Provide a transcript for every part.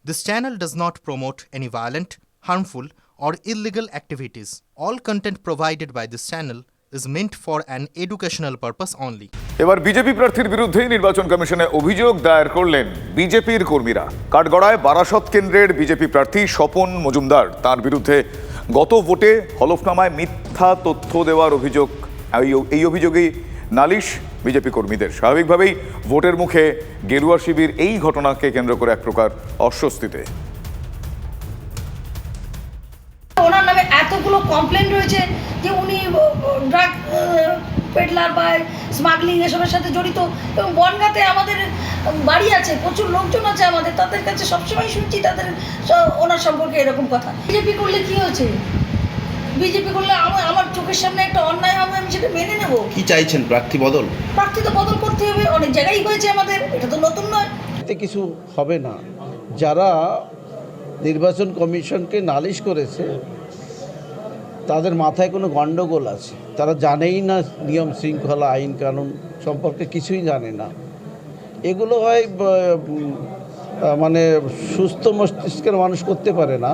This channel does not promote any violent, harmful, or illegal activities. All content provided by this channel is meant for an educational purpose only. এবার BJP প্রার্থীর বিরুদ্ধে নির্বাচন কমিশনে অভিযোগ দায়ের করলেন বিজেপির কর্মীরা। কাঠগড়ায় বারাসত কেন্দ্রের বিজেপি প্রার্থী স্বপন মজুমদার, তার বিরুদ্ধে গত ভোটে হলফনামায় মিথ্যা তথ্য দেওয়ার অভিযোগ। এই অভিযোগেই নালিশ বিজেপি কর্মীদের। স্বাভাবিকভাবেই ভোটের মুখে গেরুয়া শিবির এই ঘটনাকে কেন্দ্র করে এক প্রকার অস্বস্তিতে। ওনার নামে এতগুলো কমপ্লেন রয়েছে যে উনি ড্রাগ পেডলার বা স্মাগলিং এসবের সাথে জড়িত, এবং বনগাঁতে আমাদের বাড়ি আছে, প্রচুর লোকজন আছে আমাদের, তাদের কাছে সবসময় শুনছি তাদের ওনার সম্পর্কে এরকম কথা। বিজেপি করলে কি হয়েছে? বিজেপি করলে আমার চোখের সামনে একটা অন্যায় হবে, আমি সেটা মেনে নেব। কি চাইছেন? প্রার্থী বদল? প্রার্থী তো বদল করতে হবে, অনেক জায়গায় হয়েছে আমাদের, এটা তো নতুন নয়। এতে কিছু হবে না। যারা নির্বাচন কমিশনকে নালিশ করেছে তাদের মাথায় কোনো গণ্ডগোল আছে, তারা জানেই না নিয়ম শৃঙ্খলা আইন কানুন সম্পর্কে কিছুই জানে না। এগুলো হয় মানে সুস্থ মস্তিষ্কের মানুষ করতে পারে না।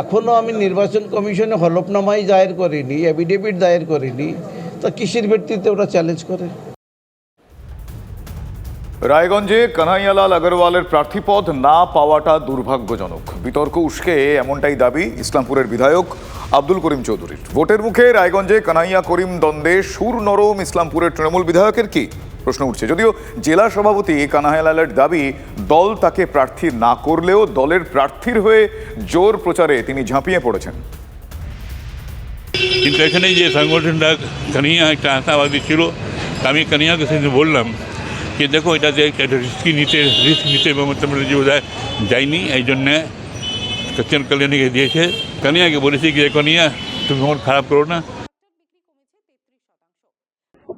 এখনও আমি নির্বাচন কমিশনে হলফনামাই দায়ের করিনি, এফিডেভিট দায়ের করিনি, তা কিসের ভিত্তিতে ওরা চ্যালেঞ্জ করে? রায়গঞ্জে কানাইয়ালাল আগরওয়ালের প্রার্থীপদ না পাওয়াটা দুর্ভাগ্যজনক। বিতর্ক উস্কে এমনটাই দাবি ইসলামপুরের বিধায়ক আব্দুল করিম চৌধুরীর। ভোটের মুখে রায়গঞ্জে কানাইয়া করিম দ্বন্দ্বে সুর নরম ইসলামপুরের তৃণমূল বিধায়কের কি প্রশ্ন উঠছে। যদিও জেলা সভাপতি কানাইয়ালালের দাবি, দল তাকে প্রার্থী না করলেও দলের প্রার্থীর হয়ে জোর প্রচারে তিনি ঝাঁপিয়ে পড়েছেন। কিন্তু এখানে যে সংগঠনটা কানিয়া একটা আশাবাদী ছিল, আমি কানিয়াকে সেদিন বললাম যে দেখো এটাতে একটা রিস্ক নিতে মমতা ব্যানার্জি বোধহয় যায়নি, এই জন্যে সত্যেন কল্যাণীকে দিয়েছে। কানিয়াকে বলেছি যে কানিয়া তুমি মন খারাপ করো না।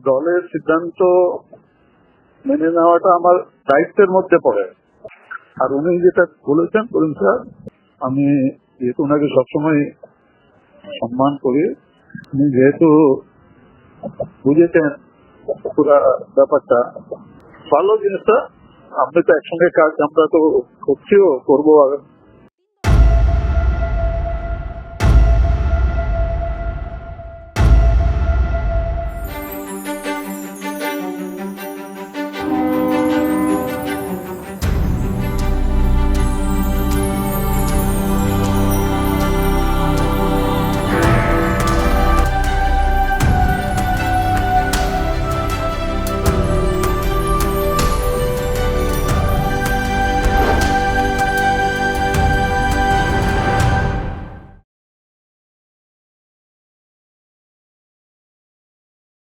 দলের সিদ্ধান্ত মেনে নেওয়াটা আমার দায়িত্বের মধ্যে পড়ে। আর উনি যেটা বলেছেন করিম স্যার, আমি যেহেতু ওনাকে সবসময় সম্মান করি, উনি যেহেতু বুঝেছেন পুরা ব্যাপারটা, ভালো জিনিসটা। আপনি তো একসঙ্গে কাজ আমরা তো করছিও, করবো